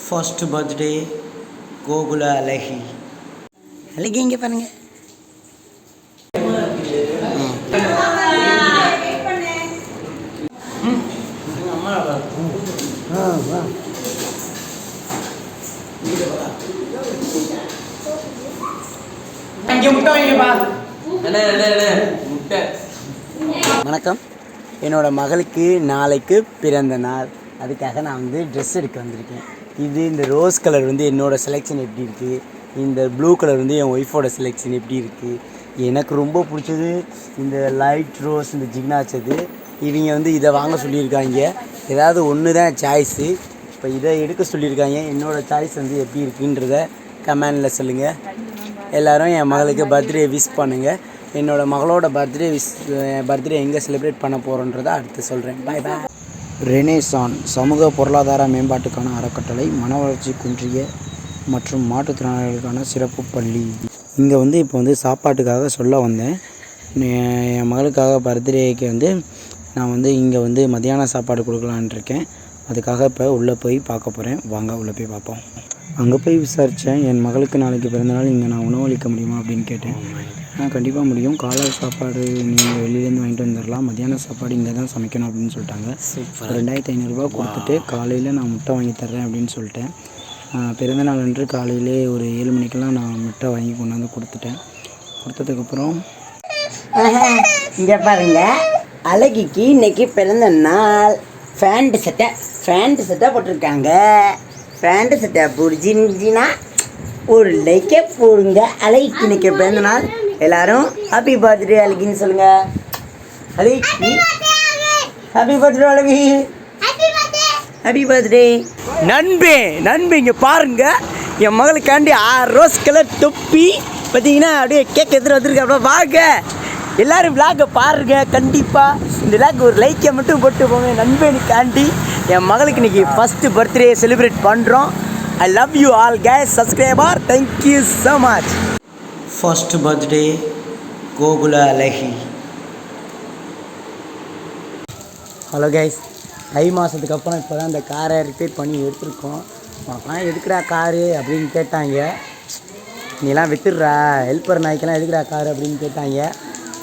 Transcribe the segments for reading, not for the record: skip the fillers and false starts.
First birthday Gokula அழகி. அழகி இங்கே பாருங்க. வணக்கம். என்னோட மகளுக்கு நாளைக்கு பிறந்த நாள். அதுக்காக நான் ட்ரெஸ் எடுக்க வந்திருக்கேன். இந்த ரோஸ் கலர் என்னோடய செலெக்ஷன் எப்படி இருக்குது, இந்த ப்ளூ கலர் என் ஒய்ஃபோட செலெக்ஷன் எப்படி இருக்குது. எனக்கு ரொம்ப பிடிச்சது இந்த லைட் ரோஸ், இந்த ஜிக்னாச்சது. இவங்க இதை வாங்க சொல்லியிருக்காங்க. ஏதாவது ஒன்று தான் சாய்ஸு. இப்போ இதை எடுக்க சொல்லியிருக்காங்க. என்னோடய சாய்ஸ் எப்படி இருக்குன்றத கமெண்டில் சொல்லுங்கள். எல்லோரும் என் மகளுக்கு பர்த்டே விஷ் பண்ணுங்கள். என்னோடய மகளோட பர்த்டே எங்கே செலிப்ரேட் பண்ண போகிறோன்றதை அடுத்து சொல்கிறேன். பாய் பாய். ரெனேசான் சமூக பொருளாதார மேம்பாட்டுக்கான அறக்கட்டளை, மன வளர்ச்சி குன்றிய மற்றும் மாற்றுத்திறனாளிகளுக்கான சிறப்பு பள்ளி. இங்கே இப்போ சாப்பாட்டுக்காக சொல்ல வந்தேன். என் மகளுக்காக பர்த்டேக்கு நான் இங்கே மத்தியான சாப்பாடு கொடுக்கலான் இருக்கேன். அதுக்காக இப்போ உள்ளே போய் பார்க்க போகிறேன். வாங்க உள்ளே போய் பார்ப்போம். அங்கே போய் விசாரித்தேன். என் மகளுக்கு நாளைக்கு பிறந்தநாள் இங்கே நான் உணவளிக்க முடியுமா அப்படின்னு கேட்டேன். கண்டிப்பாக முடியும். காலை சாப்பாடு நீங்கள் வெளியிலேருந்து வாங்கிட்டு வந்துடலாம், மத்தியான சாப்பாடு இங்கே தான் சமைக்கணும் அப்படின்னு சொல்லிட்டாங்க. 2500 கொடுத்துட்டு காலையில் நான் முட்டை வாங்கி தர்றேன் அப்படின்னு சொல்லிட்டேன். பிறந்தநாள் அன்று காலையிலே ஒரு 7 மணிக்கெல்லாம் நான் முட்டை வாங்கி கொண்டாந்து கொடுத்துட்டேன். கொடுத்ததுக்கப்புறம் இங்கே பாருங்க, அழகிக்கு இன்னைக்கு பிறந்த நாள். ஃபேண்ட்டு சட்டை போட்டிருக்காங்க. ஃபேண்ட்டு சட்டை பிடிச்சிருந்துச்சின்னா ஒரு லைக்கே போடுங்க. அழகிக்கு இன்னைக்கு பிறந்த நாள். எல்லாரும் ஹாப்பி பர்த்டே அழகின்னு சொல்லுங்க. அழகி ஹாப்பி பர்த்டே அழகி, ஹாப்பி பர்த்டே. நண்பே இங்கே பாருங்க, என் மகளுக்காண்டி ரோஸ் கலர் தொப்பி பார்த்தீங்கன்னா அப்படியே கேக் எடுத்துகிட்டு வந்துருக்கேன். அப்புறம் வாங்க எல்லோரும் விளாகை பாருங்க. கண்டிப்பாக இந்த விளாக் ஒரு லைக்கை மட்டும் போட்டு போங்க. நண்பனுக்காண்டி என் மகளுக்கு இன்றைக்கி ஃபஸ்ட்டு பர்த்டே செலிப்ரேட் பண்ணுறோம். I love you all guys, subscriber, thank you so much. First birthday கோகுல அழகி. ஹலோ கைஸ், தை மாதத்துக்கு அப்புறம் இப்போ தான் இந்த காரை ரிப்பேர் பண்ணி எடுத்துருக்கோம். அப்போலாம் எதுக்குடா காரு அப்படின்னு கேட்டாங்க. நீலாம் விற்றுடுறா, ஹெல்ப்பர் நாய்க்கெல்லாம் எதுக்குடா காரு அப்படின்னு கேட்டாங்க.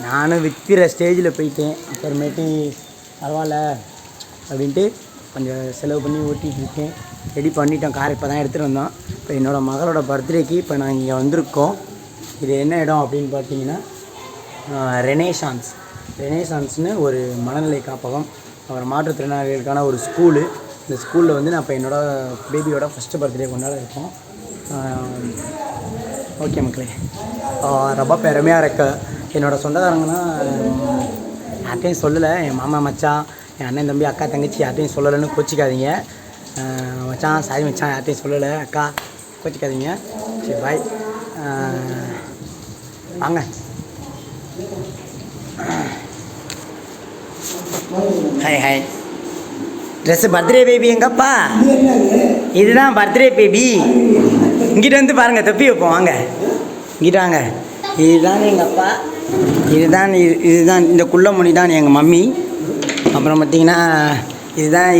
நானும் விற்கிற ஸ்டேஜில் போயிட்டேன். அப்புறமேட்டு பரவாயில்ல அப்படின்ட்டு கொஞ்சம் செலவு பண்ணி ஓட்டிகிட்ருக்கேன். ரெடி பண்ணிட்டோம். கார் இப்போ தான் எடுத்துகிட்டு வந்தோம். இப்போ என்னோடய மகளோட பர்த்டேக்கு இப்போ நாங்கள் இங்கே வந்திருக்கோம். இது என்ன இடம் அப்படின்னு பார்த்தீங்கன்னா ரெனேசான்ஸ்னு ஒரு மனநிலை காப்பகம், அப்புறம் மாற்றுத்திறனாளிகளுக்கான ஒரு ஸ்கூலு. இந்த ஸ்கூலில் நான் இப்போ என்னோடய பேபியோட ஃபஸ்ட்டு பர்த்டே கொண்டாட இருக்கோம். ஓகே மக்களே, ரொம்ப பெருமையாக இருக்கு. என்னோடய சொந்தக்காரங்கன்னா யார்ட்டையும் சொல்லலை. என் மாமா மச்சான், என் அண்ணன் தம்பி, அக்கா தங்கச்சி யார்ட்டையும் சொல்லலைன்னு கோச்சிக்காதீங்க. மச்சான் சாரி மச்சான், யார்ட்டையும் சொல்லலை. அக்கா கோச்சிக்காதீங்க. சரி பாய். வாங்க. ஹாய். ட்ரெஸ்ஸு பர்த்டே பேபி எங்கப்பா? இதுதான் பர்த்டே பேபி. இங்கிட்ட பாருங்கள், தொப்பி வைப்போம். வாங்க இங்கிட்ட வாங்க. இதுதான் எங்கள் அப்பா, இதுதான் இந்த குள்ளமொழி தான் எங்கள் மம்மி. அப்புறம் பார்த்திங்கன்னா இதுதான்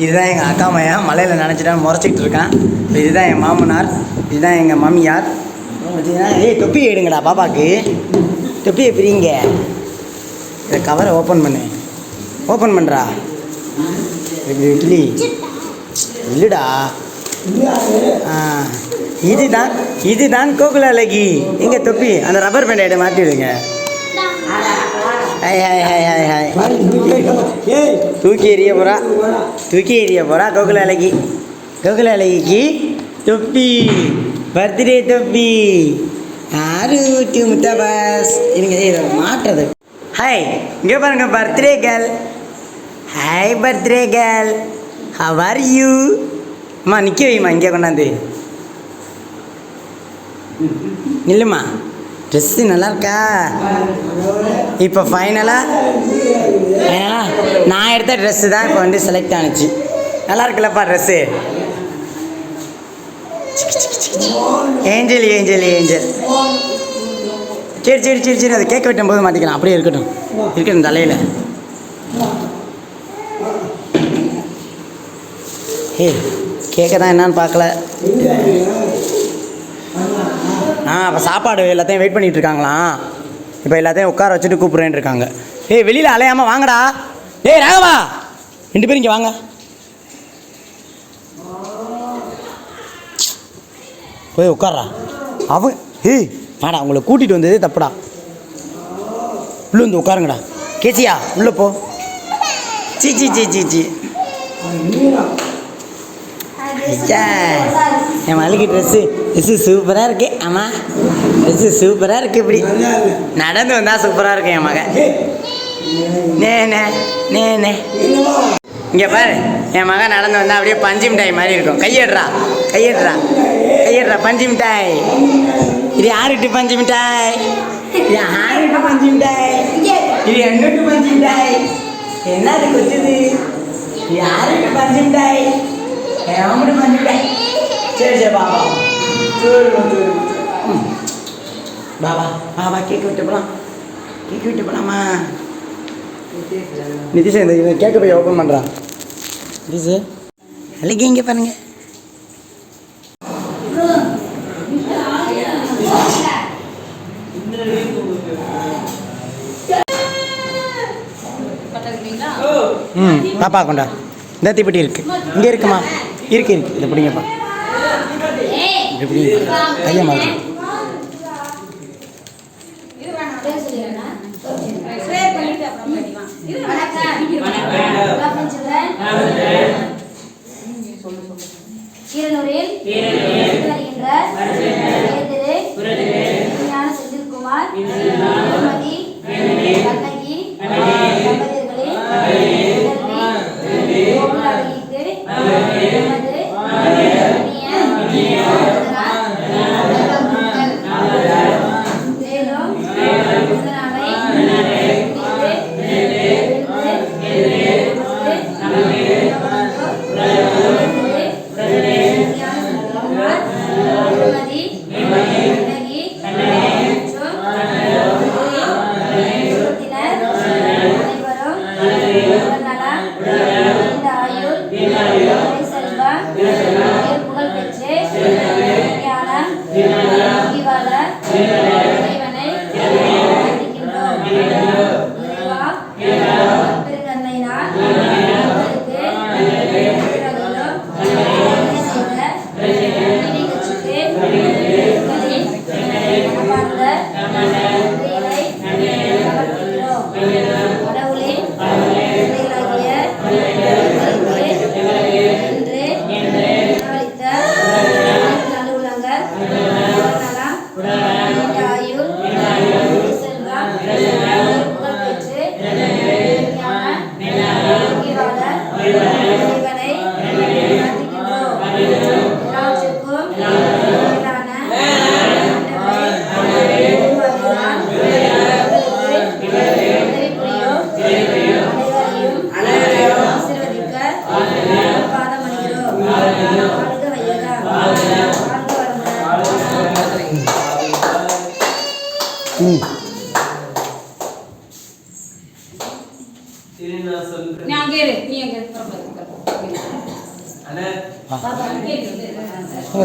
எங்கள் அக்கா மையன். மலையில் நினச்சிட்டா முறைச்சிக்கிட்டு இருக்கான். இதுதான் என் மாமனார், இதுதான் எங்கள் மாமியார். அப்புறம் பார்த்திங்கன்னா தொப்பி எடுங்கடா பாப்பாவுக்கு. தொப்பி எப்படிங்க? இதை கவரை ஓப்பன் பண்ணுறா. இல்லைடா. இதுதான் கோகுல அழகி. எங்க தொப்பி அந்த ரப்பர் பேண்ட் ஐட்ட மாற்றி விடுங்க. ஹாய். தூக்கி எறிய போகிறா கோகுல அழகிக்கு தொப்பி, பர்த்டே தொப்பி. ஊட்டி முத்தாபாஸ் இருங்க, இதை மாட்டுறது. ஹாய், இங்கே பாருங்க birthday girl. Hi birthday girl, how are you? அம்மா நிற்க வைம்மா, இங்கே கொண்டாந்து நில்லுமா. ட்ரெஸ்ஸு நல்லா இருக்கா? இப்போ ஃபைனலாக நான் எடுத்த ட்ரெஸ்ஸு தான் இப்போ செலக்ட் ஆனிச்சு. நல்லா இருக்குல்லப்பா ட்ரெஸ்ஸு? ஏஞ்சல் சரி அதை கேட்க வெட்டும் போது மாற்றிக்கலாம். அப்படியே இருக்கட்டும் தலையில். கேட்க தான் என்னன்னு பார்க்கல. அப்போ சாப்பாடு எல்லாத்தையும் வெயிட் பண்ணிகிட்டு இருக்காங்களாம். இப்போ எல்லாத்தையும் உட்கார வச்சுட்டு கூப்பிட்றேன்னு இருக்காங்க. வெளியில் அலையாமல் வாங்கடா. ராகவா, 2 பேரும் இங்கே வாங்க. போய் உட்கார்றா. அவன் வாடா, உங்களை கூட்டிகிட்டு வந்ததே தப்புடா. உள்ளே வந்து உட்காருங்கடா. கேச்சியா உள்ளே போ. C C C C C N மகளுக்கு ட்ரெஸ்ஸு சூப்பராக இருக்கு. ஆமாம், ட்ரெஸ்ஸு சூப்பராக இருக்குது. இப்படி நடந்து வந்தால் சூப்பராக இருக்கு என் மகன். நே இங்கே பாரு, என் மகன் நடந்து வந்தால் அப்படியே பஞ்சு மிட்டாய் மாதிரி இருக்கும். கையெடுறா பஞ்சு மிட்டாய். இது யாருக்கு பஞ்சு மிட்டாய்? இது யாருக்கு பஞ்சு மிட்டாய்? இது எங்களுக்கு பஞ்சு மிட்டாய். என்னது கொச்சுது? யாருக்கு பஞ்சு மிட்டாய்? அவங்களுக்கு பஞ்சு மிட்டாய். சரி பாபா, பாபா கேக்கு விட்டு போகலாமா? நிதிஷ் இந்த கேக்கு போய் ஓப்பன் பண்ணுறான். நிதிஷ் அழகி இங்கே பாருங்க. பாப்பா கொண்டா. இந்த தீப்பெட்டி இருக்கு, இங்கே இருக்குமா? இருக்கு இதை பிடிங்கப்பா. எப்படி கையை மாதிரி செந்தில்குமார்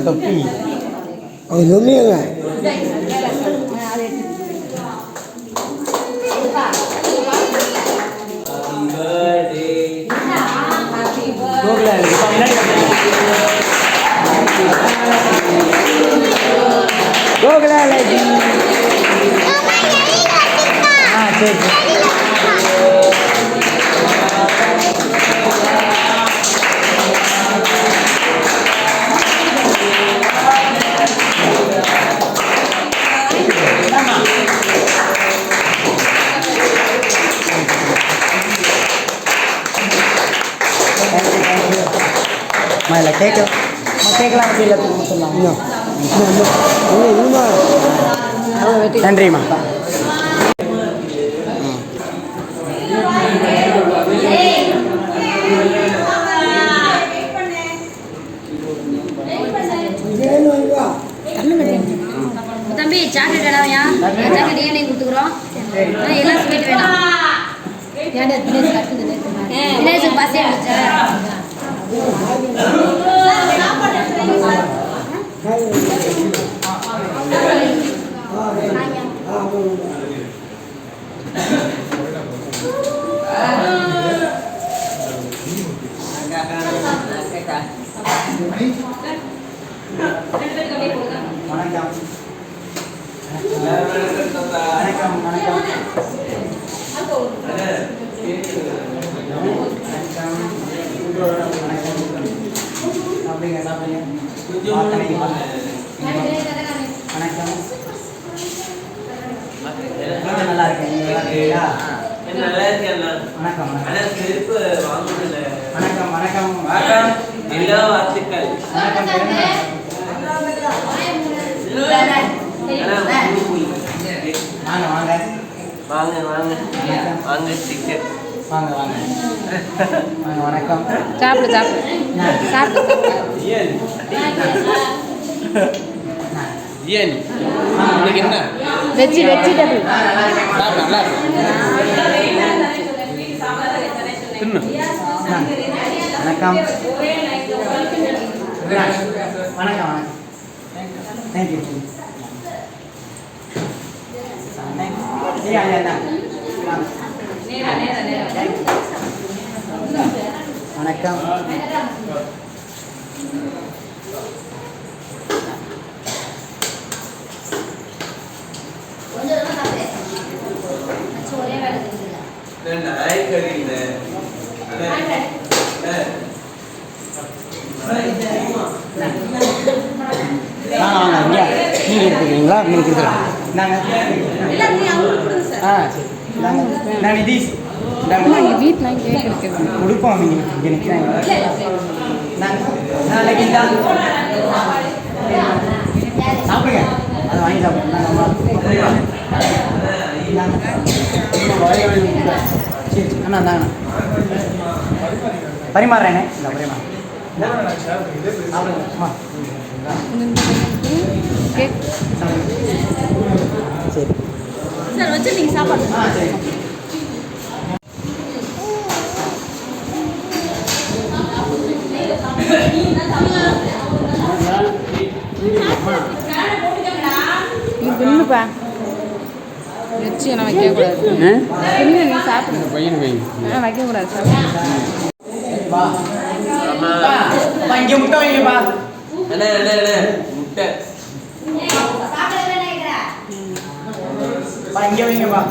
தொப்பி நன்றிம்மா. தம்பி சாக்லேட் வேணாமையா? சாக்லேட் ஏனே கொடுத்துக்குறோம். எல்லாம் ஸ்வீட் வேணும். தினேஷ் பாசே நல்லா இருக்கேன். நல்லா இருக்கேன். வணக்கம் ஆனால் செருப்பு வாங்கல. வணக்கம் வணக்கம் எல்லா வார்த்தைகள் வாங்க வாங்க வாங்க வாங்க வாங்க டிக்கெட் வாங்க வாங்க வாங்க வணக்கம் சாப்பிடு சாப்பிடு ஏன் உங்களுக்கு என்ன வெஜிடபிள் நல்லா தின்னு வணக்கம் வணக்கம் வணக்கம் தேங்க்யூ வணக்கம் நாய்க்கறி இல்லை வாங்க வாங்க ஐயா நீங்கள் எடுத்துக்கிறீங்களா உங்களுக்கு கொடுக்குறேன் நாங்கள் சரி நான் நிதிஷ் வீட்டில் கேக் இருக்குது கொடுப்போம் அவங்க இங்கே நிற்கிறாங்க நாளைக்கு சாப்பிடுங்க அதை வாங்கி சாப்பிடுங்க சரி அண்ணா தாங்கண்ணா பரிமாறுறேண்ணே இந்த பரிமாறேன் சாப்பிடுங்க கேக் சரி சார் வச்சு நீங்கள் சாப்பாடு சரி நீ தின்னுப்பா வச்சு நான் வைக்கக்கூடாது தின்னு நீ சாப்பிடுங்க பையன் வை வைக்கக்கூடாது சாப்பிடு வா இங்கே முட்டை வைங்கப்பா அண்ணே முட்டை இங்கே வைங்கப்பா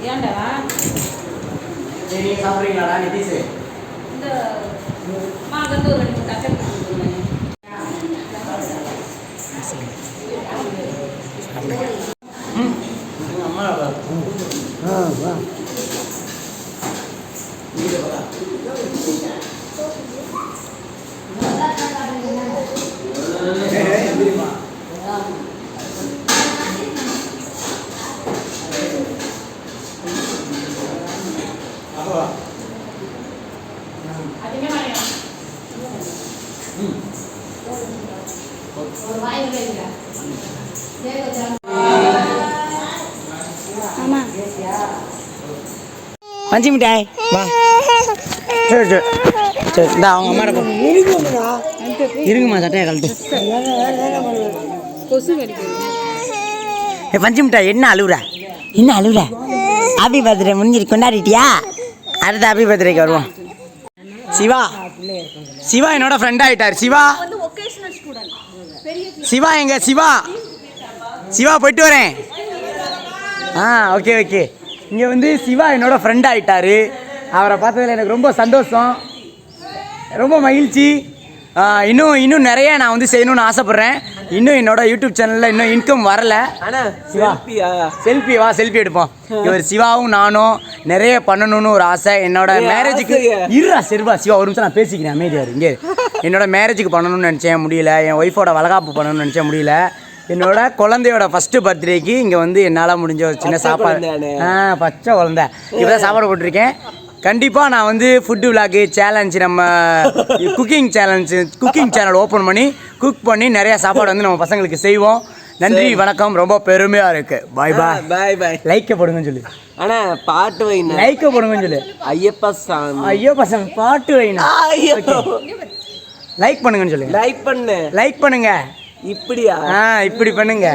ஏன்டா சரி சாப்பிட்றீங்களாடா நிதிஷ் இந்த அங்கேருந்து ஒரு 2 தட்டை அம்மா வா பஞ்சு மிட்டாய் வா சரி சரி சரி இந்த அவங்க அம்மாட்ட இருக்குமா சட்டையை கழட்டு கொசு கடிக்குது ஏ பஞ்சு மிட்டாய் என்ன அழுவுற ஹாப்பி பர்த்டே முடிஞ்சிரு கொண்டாடிட்டியா அடுத்த ஹாப்பி பர்த்டேக்கு வருவோம் சிவா என்னோட ஃப்ரெண்ட் ஆகிட்டார் சிவா எங்க சிவா போயிட்டு வரேன் ஓகே ஓகே இங்கே வந்து சிவா என்னோட ஃப்ரெண்ட் ஆகிட்டார் அவரை பார்த்ததில் எனக்கு ரொம்ப சந்தோஷம் ரொம்ப மகிழ்ச்சி இன்னும் நிறைய நான் வந்து செய்யணும்னு ஆசைப்பட்றேன் இன்னும் என்னோட யூடியூப் சேனலில் இன்னும் இன்கம் வரல. அண்ணா சிவா செல்ஃபி வா செல்ஃபி எடுப்போம். இவர் சிவாவும் நானும் நிறைய பண்ணணும்னு ஒரு ஆசை. என்னோட மேரேஜுக்கு இருறா செல்வா சிவா ஒரு நிமிஷம் நான் பேசிக்கிறேன் அமைதியார். இங்கே என்னோட மேரேஜுக்கு பண்ணணும்னு நினச்சேன் முடியல. என் ஒய்ஃபோட வளகாப்பு பண்ணணும்னு நினச்சேன் முடியல. என்னோட குழந்தையோட ஃபஸ்ட்டு பர்த்டேக்கு இங்கே வந்து என்னால் முடிஞ்ச ஒரு சின்ன சாப்பாடு பச்சை குழந்தை இப்போ தான் சாப்பாடு போட்டிருக்கேன். கண்டிப்பாக நான் வந்து ஃபுட்டு விளாக்கு சேலஞ்சு நம்ம குக்கிங் சேனல் ஓப்பன் பண்ணி குக் பண்ணி நிறையா சாப்பாடு வந்து நம்ம பசங்களுக்கு செய்வோம். நன்றி வணக்கம். ரொம்ப பெருமையாக இருக்குது. பாய் பாய் பாய் பாய். லைக்கை போடுங்கன்னு சொல்லு. அண்ணா பாட்டு வைண்ணா. லைக்கை போடுங்கன்னு சொல்லு. ஐயப்பா சாமி. ஐயோ பசங்க பாட்டு வைண்ணா. லைக் பண்ணுங்கன்னு சொல்லு. லைக் பண்ணு. லைக் பண்ணுங்க. இப்படியா? இப்படி பண்ணுங்க.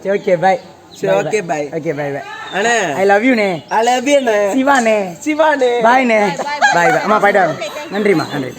சரி ஓகே பாய். சரி okay bye. Okay bye bye. அண்ணா ஐ லவ் யூ நே. ஐ லவ் யூ நே. சிவானே. சிவானே. பாய் நே. பாய் பாய். அம்மா போயிட்டு வாங்க. நன்றிம்மா நன்றி.